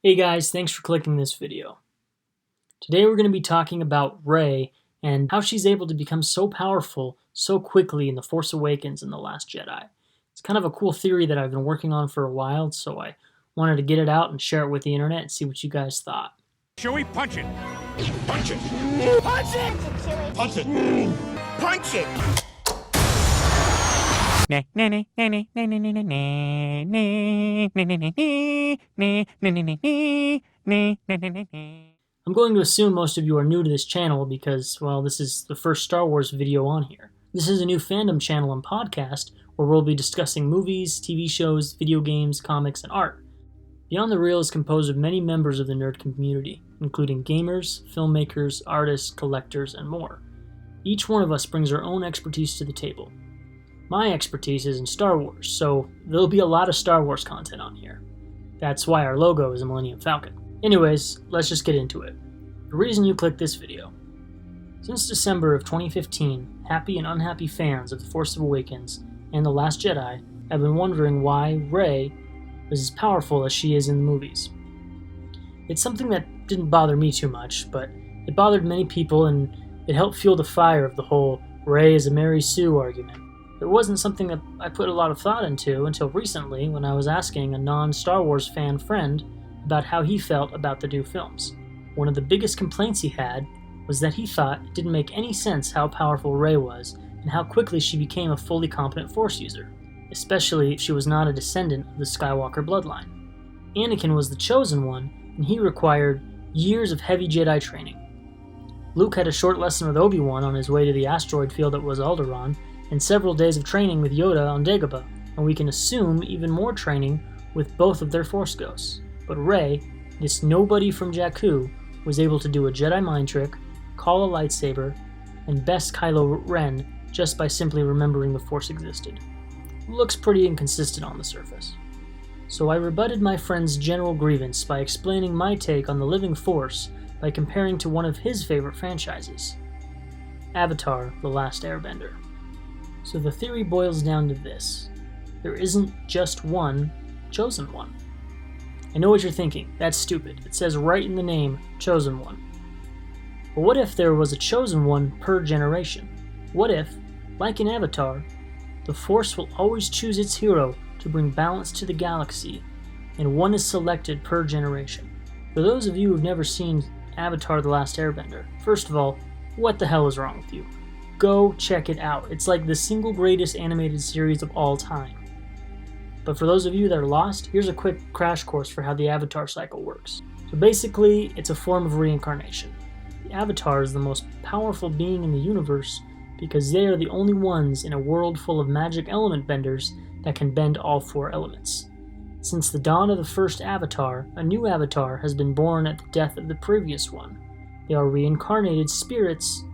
Hey guys, thanks for clicking this video. Today we're going to be talking about Rey and how she's able to become so powerful so quickly in The Force Awakens and The Last Jedi. It's kind of a cool theory that I've been working on for a while, so I wanted to get it out and share it with the internet and see what you guys thought. Shall we punch it? Punch it! Punch it! Punch it! Punch it! I'm going to assume most of you are new to this channel because, well, this is the first Star Wars video on here. This is a new fandom channel and podcast where we'll be discussing movies, TV shows, video games, comics, and art. Beyond the Reel is composed of many members of the nerd community, including gamers, filmmakers, artists, collectors, and more. Each one of us brings our own expertise to the table. My expertise is in Star Wars, so there'll be a lot of Star Wars content on here. That's why our logo is a Millennium Falcon. Anyways, let's just get into it. The reason you clicked this video. Since December of 2015, happy and unhappy fans of The Force Awakens and The Last Jedi have been wondering why Rey was as powerful as she is in the movies. It's something that didn't bother me too much, but it bothered many people and it helped fuel the fire of the whole Rey is a Mary Sue argument. It wasn't something that I put a lot of thought into until recently when I was asking a non-Star Wars fan friend about how he felt about the new films. One of the biggest complaints he had was that he thought it didn't make any sense how powerful Rey was and how quickly she became a fully competent Force user, especially if she was not a descendant of the Skywalker bloodline. Anakin was the chosen one, and he required years of heavy Jedi training. Luke had a short lesson with Obi-Wan on his way to the asteroid field that was Alderaan, and several days of training with Yoda on Dagobah, and we can assume even more training with both of their Force ghosts. But Rey, this nobody from Jakku, was able to do a Jedi mind trick, call a lightsaber, and best Kylo Ren just by simply remembering the Force existed. Looks pretty inconsistent on the surface. So I rebutted my friend's general grievance by explaining my take on the living Force by comparing to one of his favorite franchises, Avatar: The Last Airbender. So the theory boils down to this. There isn't just one chosen one. I know what you're thinking. That's stupid. It says right in the name, chosen one. But what if there was a chosen one per generation? What if, like in Avatar, the Force will always choose its hero to bring balance to the galaxy, and one is selected per generation? For those of you who've never seen Avatar: The Last Airbender, first of all, what the hell is wrong with you? Go check it out. It's like the single greatest animated series of all time. But for those of you that are lost, here's a quick crash course for how the Avatar cycle works. So basically, it's a form of reincarnation. The Avatar is the most powerful being in the universe because they are the only ones in a world full of magic element benders that can bend all four elements. Since the dawn of the first Avatar, a new Avatar has been born at the death of the previous one. They are reincarnated spirits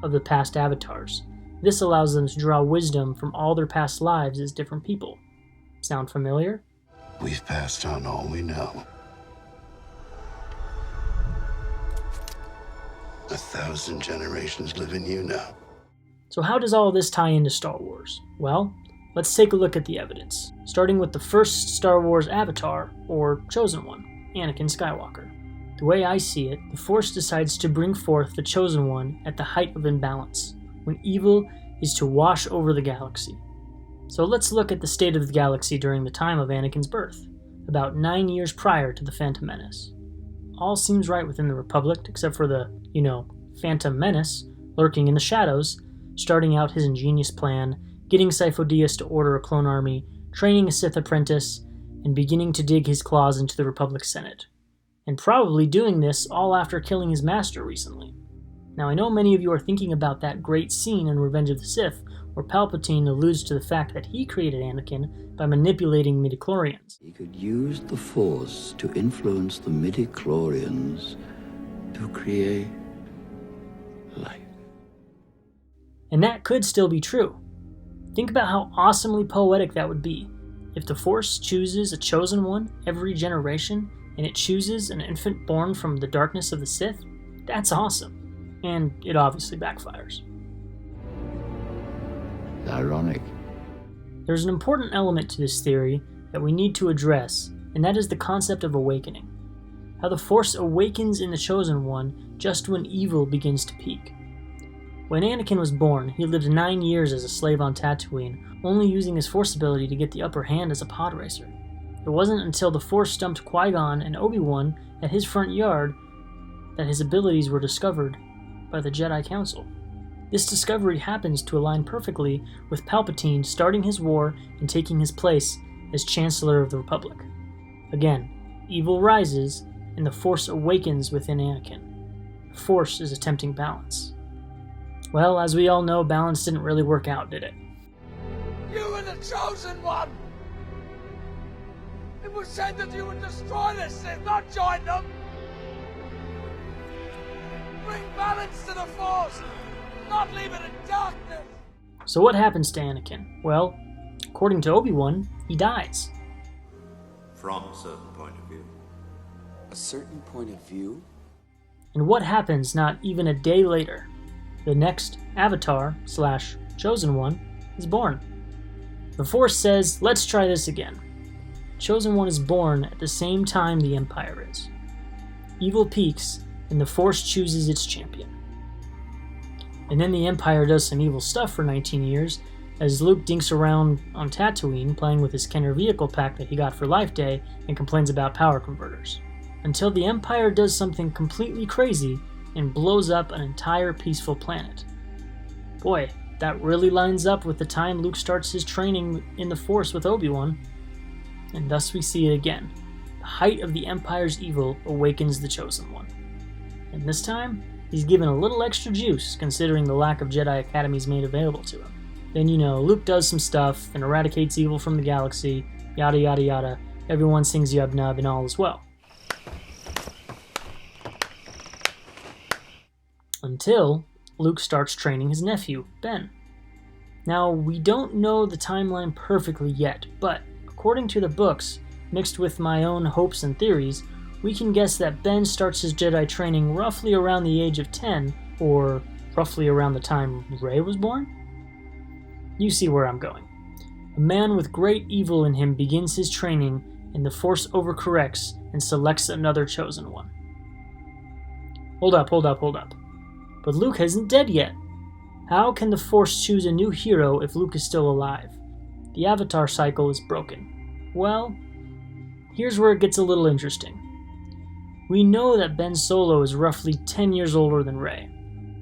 of the past avatars. This allows them to draw wisdom from all their past lives as different people. Sound familiar? We've passed on all we know. 1,000 generations live in you now. So how does all this tie into Star Wars? Well, let's take a look at the evidence, starting with the first Star Wars Avatar, or Chosen One, Anakin Skywalker. The way I see it, the Force decides to bring forth the Chosen One at the height of imbalance, when evil is to wash over the galaxy. So let's look at the state of the galaxy during the time of Anakin's birth, about 9 years prior to the Phantom Menace. All seems right within the Republic, except for the, Phantom Menace lurking in the shadows, starting out his ingenious plan, getting Sifo-Dyas to order a clone army, training a Sith apprentice, and beginning to dig his claws into the Republic Senate. And probably doing this all after killing his master recently. Now I know many of you are thinking about that great scene in Revenge of the Sith where Palpatine alludes to the fact that he created Anakin by manipulating midichlorians. He could use the Force to influence the midichlorians to create life. And that could still be true. Think about how awesomely poetic that would be. If the Force chooses a chosen one every generation, and it chooses an infant born from the darkness of the Sith, that's awesome. And it obviously backfires. Ironic. There's an important element to this theory that we need to address, and that is the concept of awakening. how the Force awakens in the Chosen One just when evil begins to peak. When Anakin was born, he lived 9 years as a slave on Tatooine, only using his Force ability to get the upper hand as a pod racer. It wasn't until the Force stumped Qui-Gon and Obi-Wan at his front yard that his abilities were discovered by the Jedi Council. This discovery happens to align perfectly with Palpatine starting his war and taking his place as Chancellor of the Republic. Again, evil rises and the Force awakens within Anakin. The Force is attempting balance. Well, as we all know, balance didn't really work out, did it? You were the Chosen One! It was said that you would destroy the Sith, not join them! Bring balance to the Force, not leave it in darkness! So what happens to Anakin? Well, according to Obi-Wan, he dies. From a certain point of view. A certain point of view? And what happens not even a day later? The next Avatar/Chosen One is born. The Force says, let's try this again. Chosen One is born at the same time the Empire is. Evil peaks, and the Force chooses its champion. And then the Empire does some evil stuff for 19 years, as Luke dinks around on Tatooine playing with his Kenner vehicle pack that he got for Life Day and complains about power converters. Until the Empire does something completely crazy and blows up an entire peaceful planet. Boy, that really lines up with the time Luke starts his training in the Force with Obi-Wan. And thus we see it again. The height of the Empire's evil awakens the Chosen One. And this time, he's given a little extra juice considering the lack of Jedi Academies made available to him. Then, Luke does some stuff and eradicates evil from the galaxy, yada yada yada. Everyone sings Yub Nub and all is well. Until Luke starts training his nephew, Ben. Now, we don't know the timeline perfectly yet, but according to the books, mixed with my own hopes and theories, we can guess that Ben starts his Jedi training roughly around the age of 10, or roughly around the time Rey was born? You see where I'm going. A man with great evil in him begins his training, and the Force overcorrects and selects another Chosen One. Hold up. But Luke isn't dead yet. How can the Force choose a new hero if Luke is still alive? The Avatar cycle is broken. Well, here's where it gets a little interesting. We know that Ben Solo is roughly 10 years older than Rey.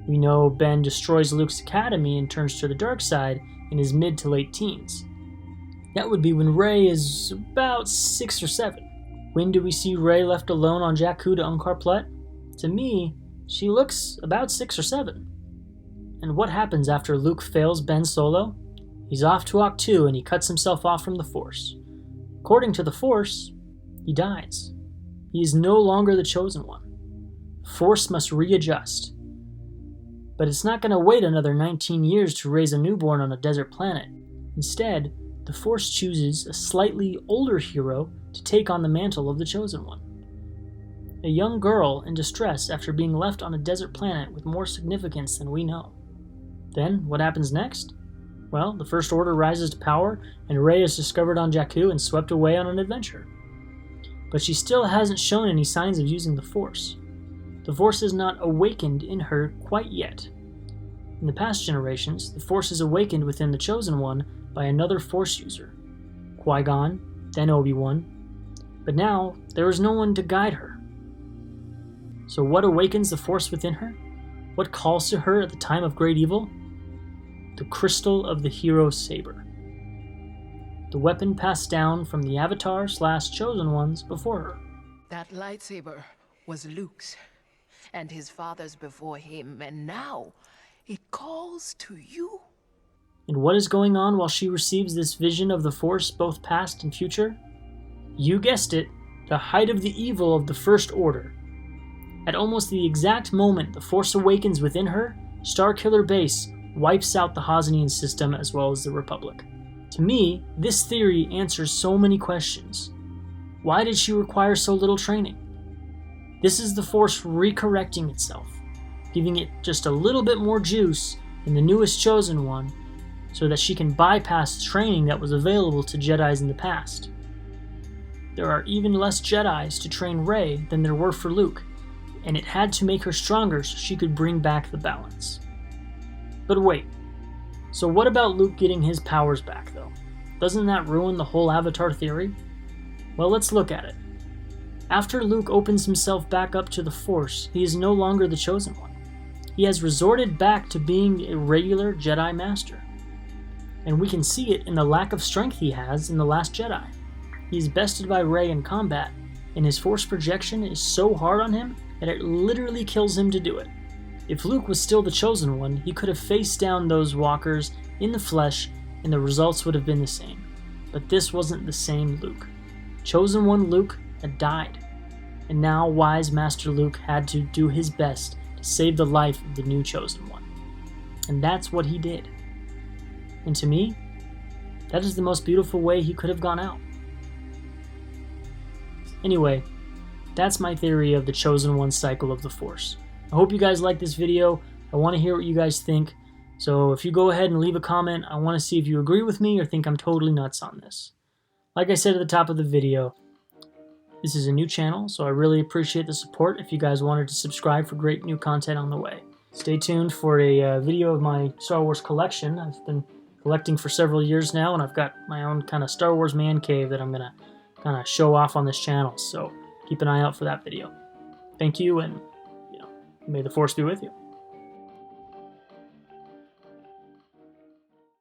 We know Ben destroys Luke's academy and turns to the dark side in his mid to late teens. That would be when Rey is about 6 or 7. When do we see Rey left alone on Jakku to Unkar Plutt? To me, she looks about 6 or 7. And what happens after Luke fails Ben Solo? He's off to Ahch-To and he cuts himself off from the Force. According to the Force, he dies. He is no longer the Chosen One. The Force must readjust. But it's not going to wait another 19 years to raise a newborn on a desert planet. Instead, the Force chooses a slightly older hero to take on the mantle of the Chosen One. A young girl in distress after being left on a desert planet with more significance than we know. Then, what happens next? Well, the First Order rises to power, and Rey is discovered on Jakku and swept away on an adventure. But she still hasn't shown any signs of using the Force. The Force is not awakened in her quite yet. In the past generations, the Force is awakened within the Chosen One by another Force user. Qui-Gon, then Obi-Wan. But now, there is no one to guide her. So what awakens the Force within her? What calls to her at the time of great evil? The crystal of the hero's saber. The weapon passed down from the Avatar/Chosen Ones before her. That lightsaber was Luke's and his father's before him, and now it calls to you. And what is going on while she receives this vision of the Force, both past and future? You guessed it, the height of the evil of the First Order. At almost the exact moment the Force awakens within her, Starkiller Base wipes out the Hosnian system as well as the Republic. To me, this theory answers so many questions. Why did she require so little training? This is the Force recorrecting itself, giving it just a little bit more juice in the newest Chosen One, so that she can bypass the training that was available to Jedis in the past. there are even less Jedis to train Rey than there were for Luke, and it had to make her stronger so she could bring back the balance. But wait, so what about Luke getting his powers back though? Doesn't that ruin the whole Avatar theory? Well, let's look at it. After Luke opens himself back up to the Force, he is no longer the Chosen One. He has resorted back to being a regular Jedi Master. And we can see it in the lack of strength he has in The Last Jedi. He is bested by Rey in combat, and his Force projection is so hard on him that it literally kills him to do it. If Luke was still the Chosen One, he could have faced down those walkers in the flesh and the results would have been the same. But this wasn't the same Luke. Chosen One Luke had died, and now wise Master Luke had to do his best to save the life of the new Chosen One. And that's what he did. And to me, that is the most beautiful way he could have gone out. Anyway, that's my theory of the Chosen One cycle of the Force. I hope you guys like this video. I want to hear what you guys think. So if you go ahead and leave a comment, I want to see if you agree with me or think I'm totally nuts on this. Like I said at the top of the video, this is a new channel, so I really appreciate the support if you guys wanted to subscribe for great new content on the way. Stay tuned for a video of my Star Wars collection. I've been collecting for several years now, and I've got my own kind of Star Wars man cave that I'm going to kind of show off on this channel, so keep an eye out for that video. Thank you, and may the Force be with you.